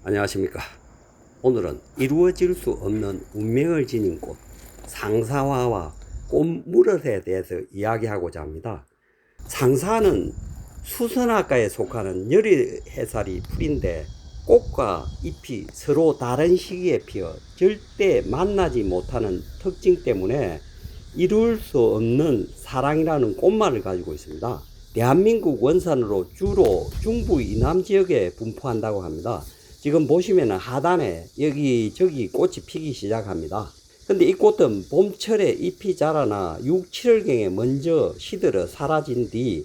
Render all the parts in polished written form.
안녕하십니까. 오늘은 이루어질 수 없는 운명을 지닌 꽃 상사화와 꽃무릇에 대해서 이야기하고자 합니다. 상사는 수선화과에 속하는 열이해살이 풀인데 꽃과 잎이 서로 다른 시기에 피어 절대 만나지 못하는 특징 때문에 이룰 수 없는 사랑이라는 꽃말을 가지고 있습니다. 대한민국 원산으로 주로 중부 이남 지역에 분포한다고 합니다. 지금 보시면 하단에 여기저기 꽃이 피기 시작합니다. 근데 이 꽃은 봄철에 잎이 자라나 6, 7월경에 먼저 시들어 사라진 뒤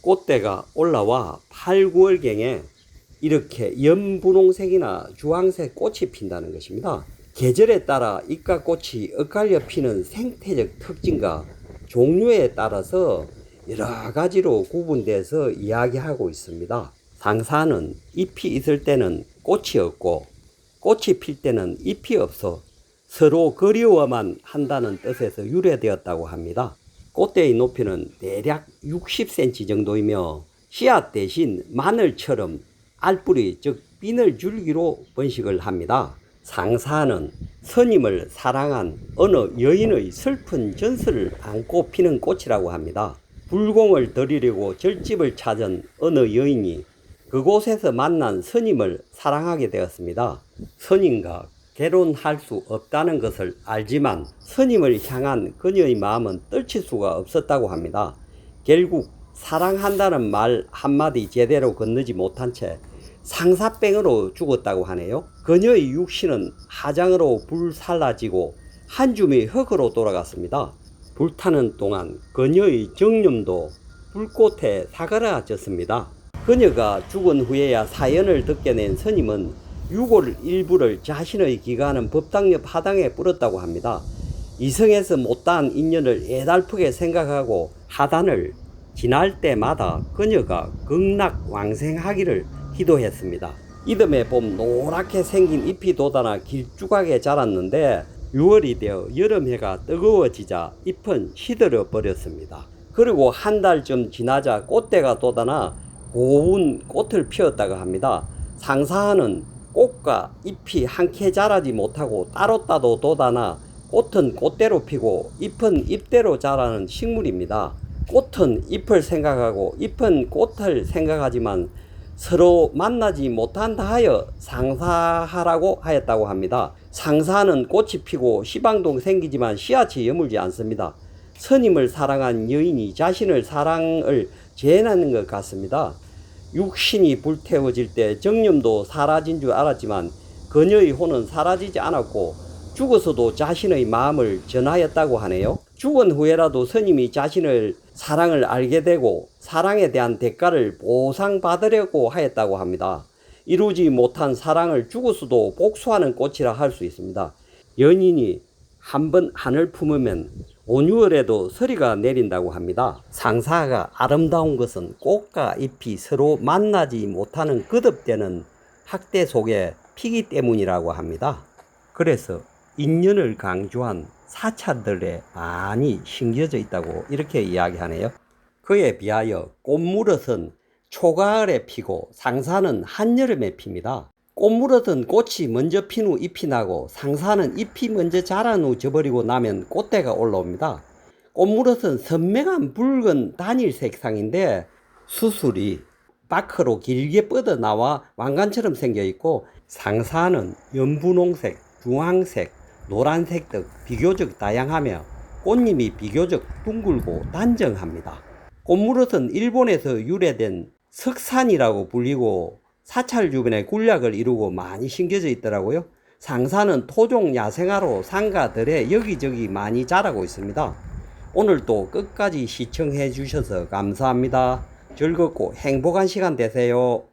꽃대가 올라와 8, 9월경에 이렇게 연분홍색이나 주황색 꽃이 핀다는 것입니다. 계절에 따라 잎과 꽃이 엇갈려 피는 생태적 특징과 종류에 따라서 여러 가지로 구분돼서 이야기하고 있습니다. 상사는 잎이 있을 때는 꽃이 없고 꽃이 필 때는 잎이 없어 서로 그리워만 한다는 뜻에서 유래되었다고 합니다. 꽃대의 높이는 대략 60cm 정도이며 씨앗 대신 마늘처럼 알뿌리 즉 비늘줄기로 번식을 합니다. 상사는 스님을 사랑한 어느 여인의 슬픈 전설을 안고 피는 꽃이라고 합니다. 불공을 들이려고 절집을 찾은 어느 여인이 그곳에서 만난 스님을 사랑하게 되었습니다. 스님과 결혼할 수 없다는 것을 알지만 스님을 향한 그녀의 마음은 떨칠 수가 없었다고 합니다. 결국 사랑한다는 말 한마디 제대로 건너지 못한 채 상사병으로 죽었다고 하네요. 그녀의 육신은 화장으로 불살라지고 한 줌이 흙으로 돌아갔습니다. 불타는 동안 그녀의 정념도 불꽃에 사그라졌습니다. 그녀가 죽은 후에야 사연을 듣게 낸 스님은 유골 일부를 자신의 기가하는 법당 옆 하당에 뿌렸다고 합니다. 이성에서 못다한 인연을 애달프게 생각하고 하단을 지날 때마다 그녀가 극락왕생하기를 기도했습니다. 이듬해 봄 노랗게 생긴 잎이 돋아나 길쭉하게 자랐는데 6월이 되어 여름해가 뜨거워지자 잎은 시들어 버렸습니다. 그리고 한 달쯤 지나자 꽃대가 돋아나 고운 꽃을 피웠다고 합니다. 상사는 꽃과 잎이 함께 자라지 못하고 따로 돋아나 꽃은 꽃대로 피고 잎은 잎대로 자라는 식물입니다. 꽃은 잎을 생각하고 잎은 꽃을 생각하지만 서로 만나지 못한다 하여 상사하라고 하였다고 합니다. 상사는 꽃이 피고 시방동 생기지만 씨앗이 여물지 않습니다. 스님을 사랑한 여인이 자신의 사랑을 재현하는 것 같습니다. 육신이 불태워질 때 정념도 사라진 줄 알았지만 그녀의 혼은 사라지지 않았고 죽어서도 자신의 마음을 전하였다고 하네요. 죽은 후에라도 스님이 자신의 사랑을 알게 되고 사랑에 대한 대가를 보상받으려고 하였다고 합니다. 이루지 못한 사랑을 죽어서도 복수하는 꽃이라 할 수 있습니다. 연인이 한번 한을 품으면 5, 6월에도 서리가 내린다고 합니다. 상사가 아름다운 것은 꽃과 잎이 서로 만나지 못하는 거듭되는 학대 속에 피기 때문이라고 합니다. 그래서 인연을 강조한 사찰들에 많이 심겨져 있다고 이렇게 이야기하네요. 그에 비하여 꽃무릇은 초가을에 피고 상사는 한여름에 핍니다. 꽃무릇은 꽃이 먼저 핀 후 잎이 나고 상사는 잎이 먼저 자란 후 져버리고 나면 꽃대가 올라옵니다. 꽃무릇은 선명한 붉은 단일 색상인데 수술이 밖으로 길게 뻗어나와 왕관처럼 생겨 있고 상사는 연분홍색, 주황색, 노란색 등 비교적 다양하며 꽃잎이 비교적 둥글고 단정합니다. 꽃무릇은 일본에서 유래된 석산이라고 불리고 사찰 주변에 군락을 이루고 많이 심겨져 있더라고요. 상사는 토종 야생화로 상가들에 여기저기 많이 자라고 있습니다. 오늘도 끝까지 시청해 주셔서 감사합니다. 즐겁고 행복한 시간 되세요.